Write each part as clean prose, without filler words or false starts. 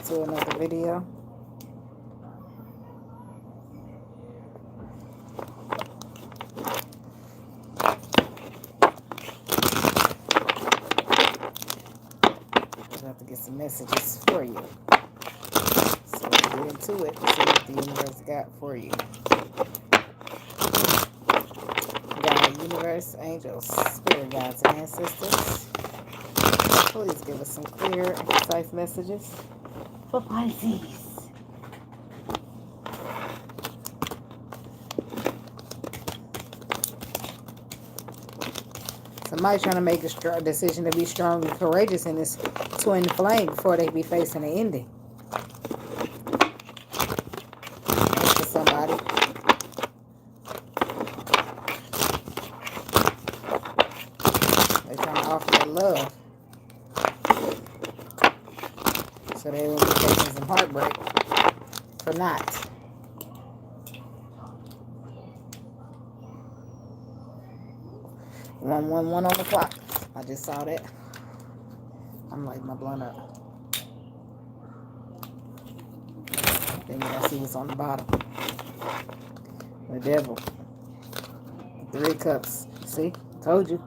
to another video. I have to get some messages for you. So let's get into it. See what the universe got for you. God, universe, angels, spirit guides, and ancestors. Please give us some clear and concise messages for Pisces. Somebody trying to make a decision to be strong and courageous in this twin flame before they be facing an ending. That's for somebody. They're trying to offer their love. So they will be facing some heartbreak for not. One on the clock. I just saw that. I'm lighting my blunt up. Then you gotta see what's on the bottom. The devil. 3 cups. See? Told you.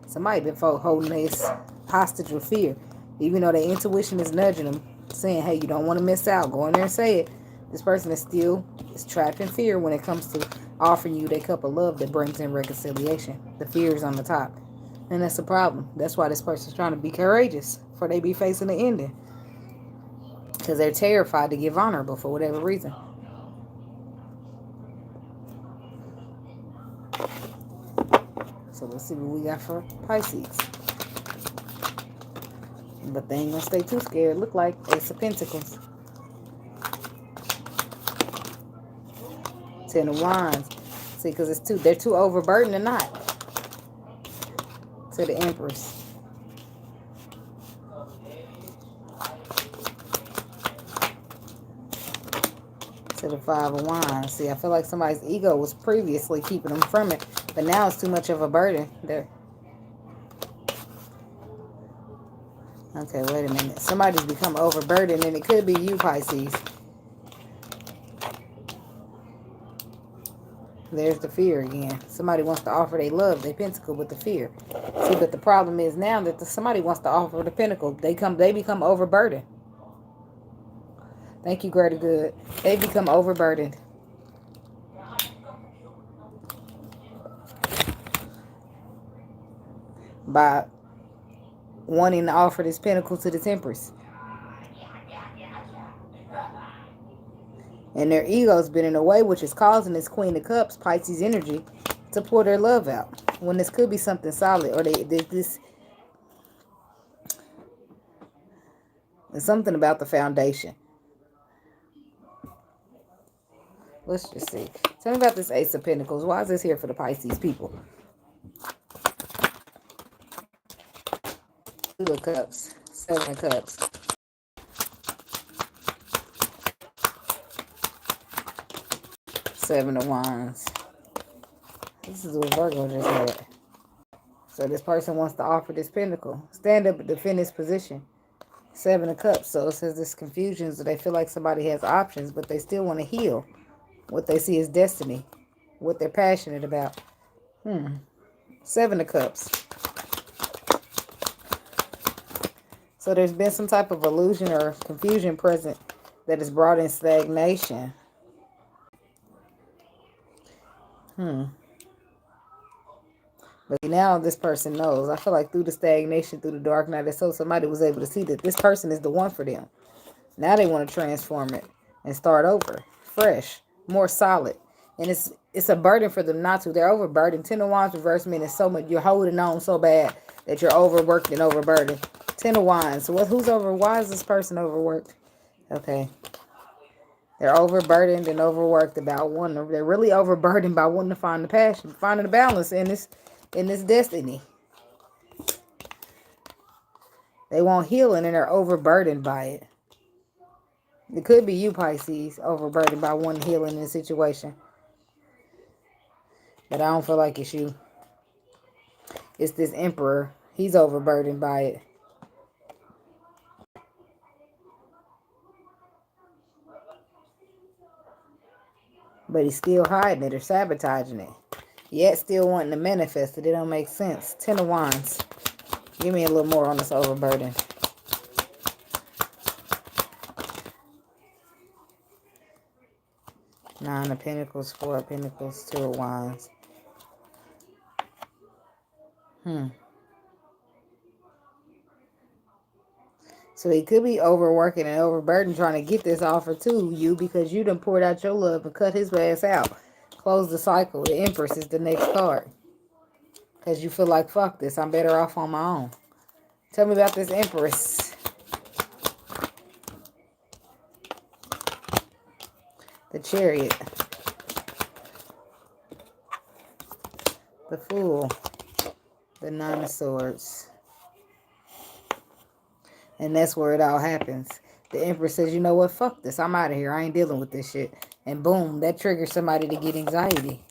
Somebody been holding this hostage with fear. Even though their intuition is nudging them, saying, hey, you don't want to miss out. Go in there and say it. This person is trapped in fear when it comes to offering you their cup of love that brings in reconciliation. The fear is on the top. And that's the problem. That's why this person's trying to be courageous before they be facing the ending. Because they're terrified to give vulnerable for whatever reason. So let's see what we got for Pisces. But they ain't gonna stay too scared. Look like Ace of Pentacles. 10 of Wands. See, because they're too overburdened or not. To the Empress. To the 5 of Wands. See, I feel like somebody's ego was previously keeping them from it. But now it's too much of a burden. Okay, wait a minute. Somebody's become overburdened, and it could be you, Pisces. There's the fear again. Somebody wants to offer their love, their pentacle, with the fear. See, but the problem is now that somebody wants to offer the pentacle, they become overburdened. Thank you, Greater Good. They become overburdened. By wanting to offer this pentacle to the Temperance. And their ego's been in a way which is causing this Queen of Cups, Pisces energy, to pour their love out. When this could be something solid. Or there's something about the foundation. Let's just see. Tell me about this Ace of Pentacles. Why is this here for the Pisces people? 2 of Cups. 7 of Cups. Seven of Wands. This is what Virgo just had. So this person wants to offer this pentacle. Stand up and defend his position. 7 of Cups. So it says this confusion. So they feel like somebody has options, but they still want to heal what they see as destiny. What they're passionate about. 7 of Cups. So there's been some type of illusion or confusion present that has brought in stagnation. But now this person knows. I feel like through the stagnation, through the dark night of soul, somebody was able to see that this person is the one for them. Now they want to transform it and start over, fresh, more solid. And it's a burden for them not to. They're overburdened. 10 of Wands reverse means so much. You're holding on so bad that you're overworked and overburdened. 10 of Wands. So why is this person overworked? Okay. They're overburdened and overworked about wanting. They're really overburdened by wanting to find the passion, finding the balance in this destiny. They want healing and they're overburdened by it. It could be you, Pisces, overburdened by wanting healing in a situation. But I don't feel like it's you. It's this Emperor. He's overburdened by it. But he's still hiding it or sabotaging it. Yet still wanting to manifest it. It don't make sense. 10 of Wands. Give me a little more on this overburden. Nine of Pentacles, Four of Pentacles, Two of Wands. So he could be overworking and overburdened trying to get this offer to you because you done poured out your love and cut his ass out. Close the cycle. The Empress is the next card. Because you feel like, fuck this. I'm better off on my own. Tell me about this Empress. The Chariot. The Fool. The Nine of Swords. And that's where it all happens. The Empress says, you know what? Fuck this. I'm out of here. I ain't dealing with this shit. And boom, that triggers somebody to get anxiety.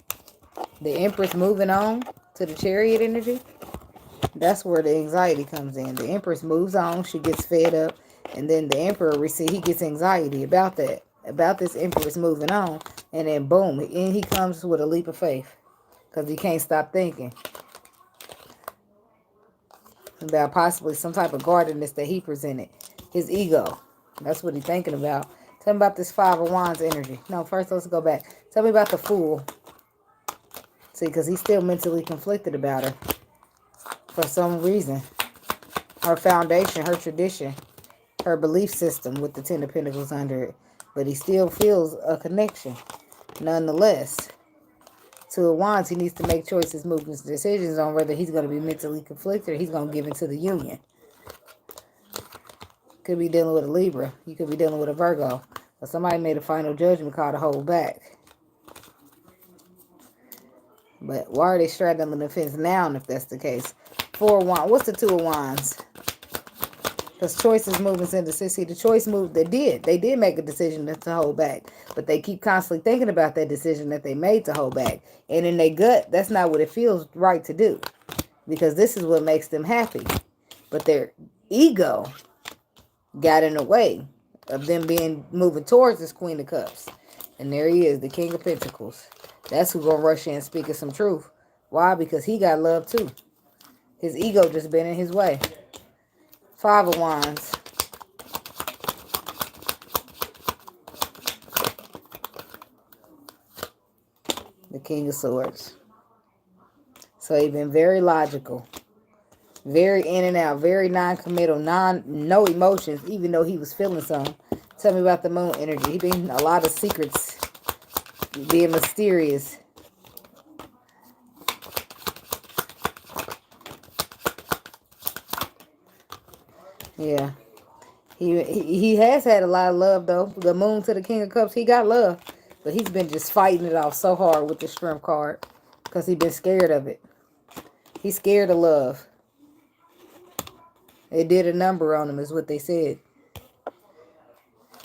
The Empress moving on to the Chariot energy. That's where the anxiety comes in. The Empress moves on. She gets fed up. And then the Emperor, he gets anxiety about that. About this Empress moving on. And then boom, in he comes with a leap of faith. Because he can't stop thinking about possibly some type of guardedness that he presented. His ego. That's what he's thinking about. Tell me about this Five of Wands energy. No, first let's go back. Tell me about the Fool. See, because he's still mentally conflicted about her. For some reason. Her foundation, her tradition, her belief system with the Ten of Pentacles under it. But he still feels a connection. Nonetheless. Two of Wands, he needs to make choices, movements, decisions on whether he's going to be mentally conflicted or he's going to give into the union. Could be dealing with a Libra. You could be dealing with a Virgo. But somebody made a final judgment call to hold back. But why are they straddling the fence now if that's the case? Four of Wands. What's the Two of Wands? Because choices, movements, and decisions. See, the choice move, they did make a decision to hold back. But they keep constantly thinking about that decision that they made to hold back. And in their gut, that's not what it feels right to do. Because this is what makes them happy. But their ego got in the way of them moving towards this Queen of Cups. And there he is, the King of Pentacles. That's who's going to rush in speaking some truth. Why? Because he got love too. His ego just been in his way. Five of Wands. The King of Swords. So he's been very logical. Very in and out. Very non-committal. No emotions, even though he was feeling some. Tell me about the Moon energy. He been a lot of secrets. Being mysterious. Yeah. He has had a lot of love, though. The Moon to the King of Cups, he got love. But he's been just fighting it off so hard with the Strength card. Because he's been scared of it. He's scared of love. It did a number on him, is what they said.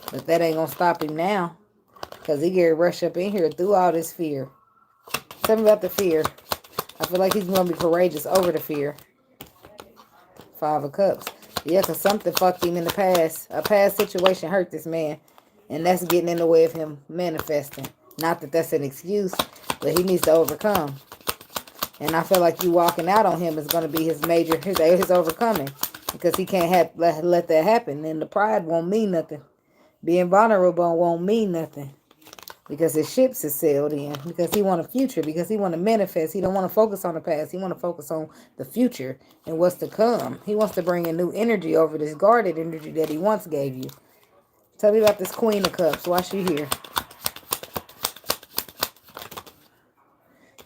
But that ain't going to stop him now. Because he get rushed up in here through all this fear. Tell me about the fear. I feel like he's going to be courageous over the fear. Five of Cups. Yeah, because something fucked him in the past. A past situation hurt this man. And that's getting in the way of him manifesting. Not that that's an excuse, but he needs to overcome. And I feel like you walking out on him is going to be his overcoming. Because he can't let that happen. And the pride won't mean nothing. Being vulnerable won't mean nothing. Because his ships is sailed in. Because he want a future. Because he want to manifest. He don't want to focus on the past. He want to focus on the future and what's to come. He wants to bring a new energy over this guarded energy that he once gave you. Tell me about this Queen of Cups. Why she here?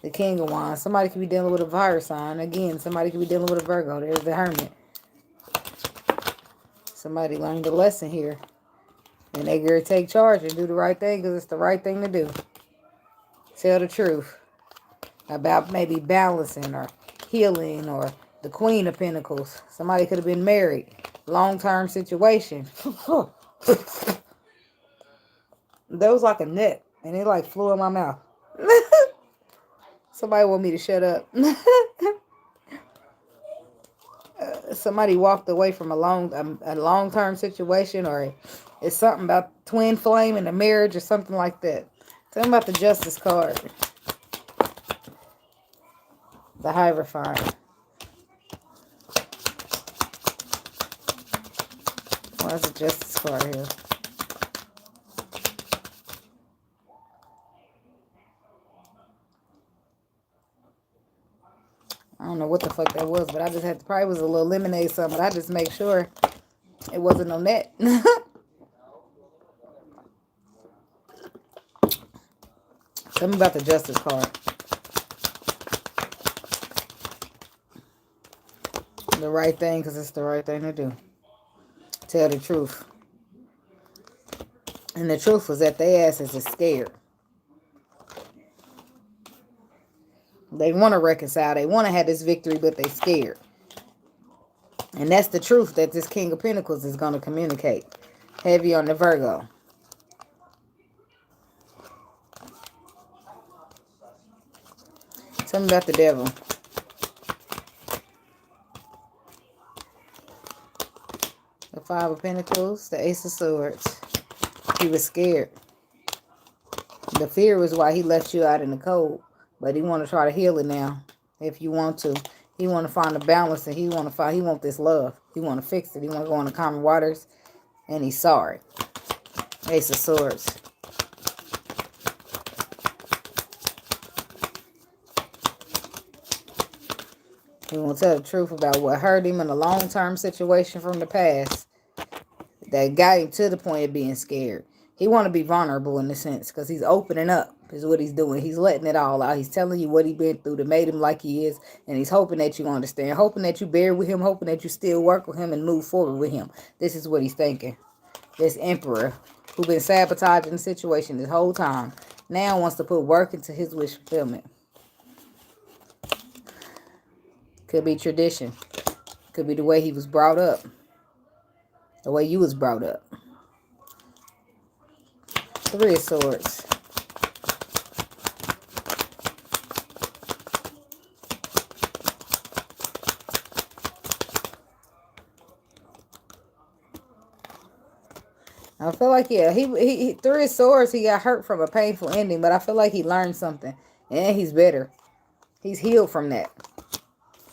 The King of Wands. Somebody could be dealing with a fire sign. Again, somebody could be dealing with a Virgo. There's the Hermit. Somebody learned a lesson here. And they gotta take charge and do the right thing because it's the right thing to do. Tell the truth about maybe balancing or healing or the Queen of Pentacles. Somebody could have been married. Long-term situation. That was like a net. And it like flew in my mouth. Somebody want me to shut up. Somebody walked away from a long-term situation, or it's something about twin flame in a marriage or something like that. Tell me about the Justice card. The Hierophant. Why is the Justice card here? I don't know what the fuck that was, but I just had to, probably was a little lemonade something, but I just make sure it wasn't on that. Tell me about the Justice card. The right thing, because it's the right thing to do. Tell the truth. And the truth was that their asses is scared. They want to reconcile. They want to have this victory, but they scared. And that's the truth that this King of Pentacles is going to communicate. Heavy on the Virgo. Tell me about the Devil. The Five of Pentacles. The Ace of Swords. He was scared. The fear was why he left you out in the cold. But he want to try to heal it now. If you want to. He want to find a balance, and he want this love. He want to fix it. He want to go on the calmer waters. And he's sorry. Ace of Swords. He want to tell the truth about what hurt him in a long-term situation from the past. That got him to the point of being scared. He want to be vulnerable in a sense, because he's opening up is what he's doing. He's letting it all out. He's telling you what he's been through that made him like he is, and he's hoping that you understand, hoping that you bear with him, hoping that you still work with him and move forward with him. This is what he's thinking. This Emperor, who been sabotaging the situation this whole time, now wants to put work into his wish fulfillment. Could be tradition. Could be the way he was brought up. The way you was brought up. Three of Swords. I feel like, yeah, he Three of Swords, he got hurt from a painful ending, but I feel like he learned something. And he's better. He's healed from that.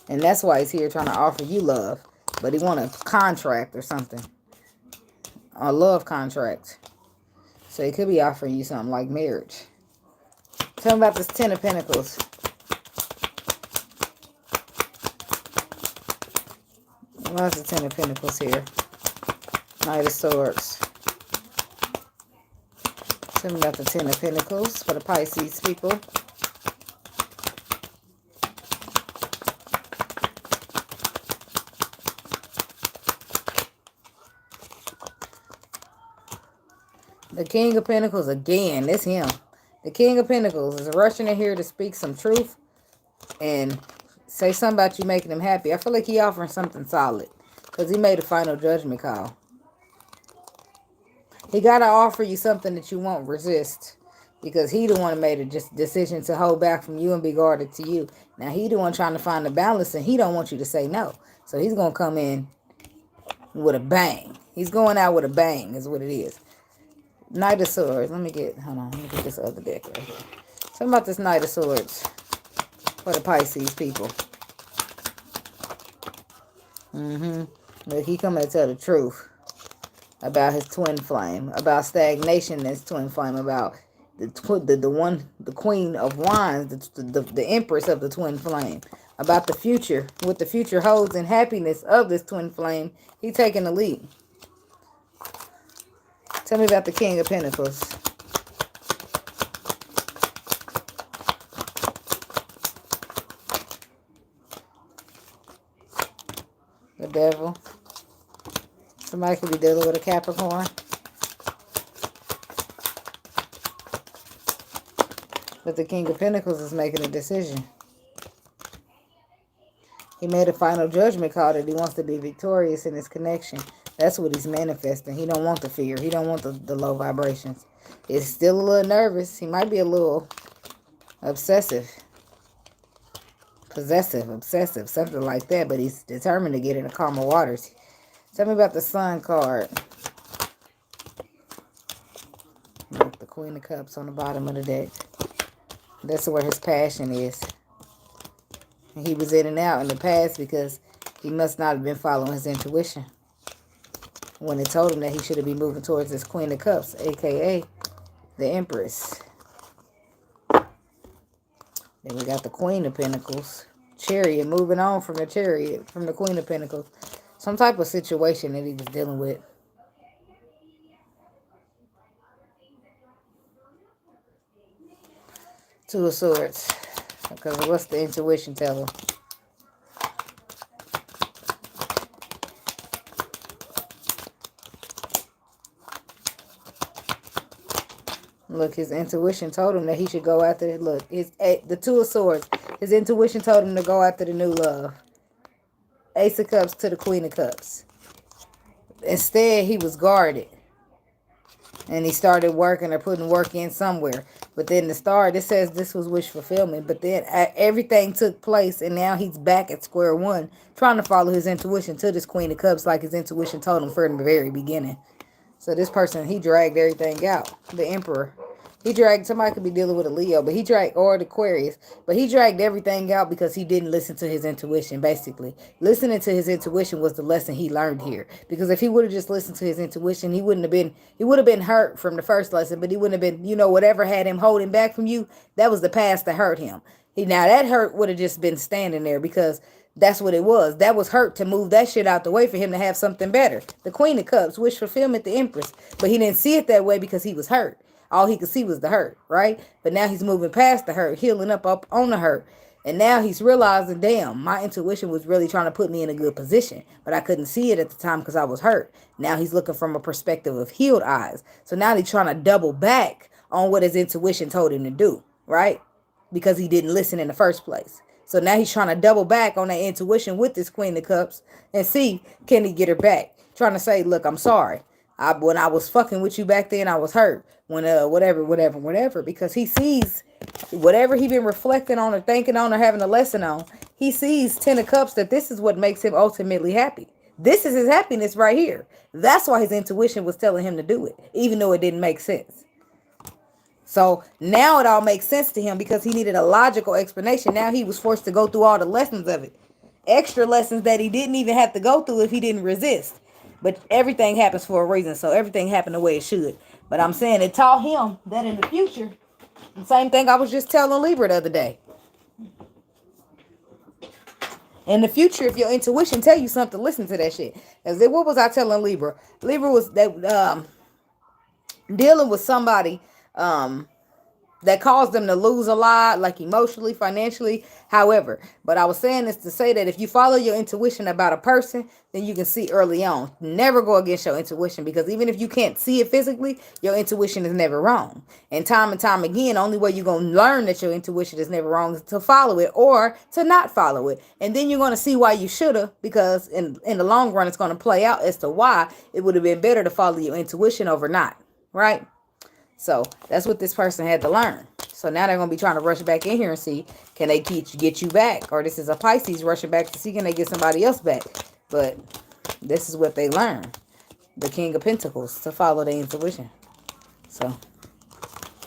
And that's why he's here trying to offer you love. But he want a contract or something. A love contract. So he could be offering you something like marriage. Tell me about this Ten of Pentacles. Why is the Ten of Pentacles here? Knight of Swords. Tell me about the Ten of Pentacles for the Pisces people. The King of Pentacles again. It's him. The King of Pentacles is rushing in here to speak some truth and say something about you making him happy. I feel like he offering something solid because he made a final judgment call. He got to offer you something that you won't resist because he the one that made a decision to hold back from you and be guarded to you. Now, he the one trying to find the balance, and he don't want you to say no. So he's going to come in with a bang. He's going out with a bang is what it is. Knight of Swords. Hold on. Let me get this other deck right here. Something about this Knight of Swords for the Pisces people. Look, he coming to tell the truth about his twin flame, about stagnation in his twin flame, about the Queen of Wands, the Empress of the twin flame, about the future, what the future holds and happiness of this twin flame. He taking the lead. Tell me about the King of Pentacles. The Devil. Somebody could be dealing with a Capricorn. But the King of Pentacles is making a decision. He made a final judgment call that he wants to be victorious in his connection. That's what he's manifesting. He don't want the fear. He don't want the low vibrations. He's still a little nervous. He might be a little obsessive. Possessive, obsessive, something like that. But he's determined to get in the calmer waters. Tell me about the Sun card. The Queen of Cups on the bottom of the deck. That's where his passion is. And he was in and out in the past because he must not have been following his intuition when it told him that he should have been moving towards this Queen of Cups, a.k.a. the Empress. Then we got the Queen of Pentacles. Chariot, moving on from the Chariot, from the Queen of Pentacles. Some type of situation that he was dealing with. Two of Swords. Because what's the intuition tell him? Look, his intuition told him that he should go after it. Look, the Two of Swords. His intuition told him to go after the new love. Ace of Cups to the Queen of Cups. Instead, he was guarded. And he started working or putting work in somewhere. But then the start, it says this was wish fulfillment. But then everything took place. And now he's back at square one. Trying to follow his intuition to this Queen of Cups. Like his intuition told him from the very beginning. So this person, he dragged everything out. The Emperor. He dragged, somebody could be dealing with a Leo, but he dragged, or the Aquarius, but he dragged everything out because he didn't listen to his intuition, basically. Listening to his intuition was the lesson he learned here. Because if he would have just listened to his intuition, he would have been hurt from the first lesson, but he wouldn't have been, you know, whatever had him holding back from you, that was the past that hurt him. Now that hurt would have just been standing there because that's what it was. That was hurt to move that shit out the way for him to have something better. The Queen of Cups, wish fulfillment, the Empress. But he didn't see it that way because he was hurt. All he could see was the hurt, right? But now he's moving past the hurt, healing up on the hurt. And now he's realizing, damn, my intuition was really trying to put me in a good position. But I couldn't see it at the time because I was hurt. Now he's looking from a perspective of healed eyes. So now he's trying to double back on what his intuition told him to do, right? Because he didn't listen in the first place. So now he's trying to double back on that intuition with this Queen of Cups and see, can he get her back? Trying to say, look, I'm sorry. When I was fucking with you back then, I was hurt. When whatever. Because he sees whatever he been reflecting on or thinking on or having a lesson on. He sees 10 of Cups that this is what makes him ultimately happy. This is his happiness right here. That's why his intuition was telling him to do it, even though it didn't make sense. So now it all makes sense to him because he needed a logical explanation. Now he was forced to go through all the lessons of it. Extra lessons that he didn't even have to go through if he didn't resist. But everything happens for a reason. So everything happened the way it should. But I'm saying it taught him that in the future, the same thing I was just telling Libra the other day. In the future, if your intuition tell you something, listen to that shit. As what was I telling Libra? Libra was that dealing with somebody that caused them to lose a lot, like emotionally, financially, however. But I was saying this to say that if you follow your intuition about a person, then you can see early on. Never go against your intuition, because even if you can't see it physically, your intuition is never wrong. And time again, only way you're going to learn that your intuition is never wrong is to follow it or to not follow it. And then you're going to see why you should have, because in the long run, it's going to play out as to why it would have been better to follow your intuition over not, right? So that's what this person had to learn. So now they're going to be trying to rush back in here and see, can they get you back? Or this is a Pisces rushing back to see, can they get somebody else back? But this is what they learned. The King of Pentacles, to follow their intuition. So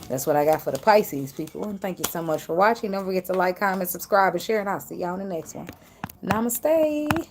that's what I got for the Pisces people. And thank you so much for watching. Don't forget to like, comment, subscribe, and share. And I'll see y'all in the next one. Namaste.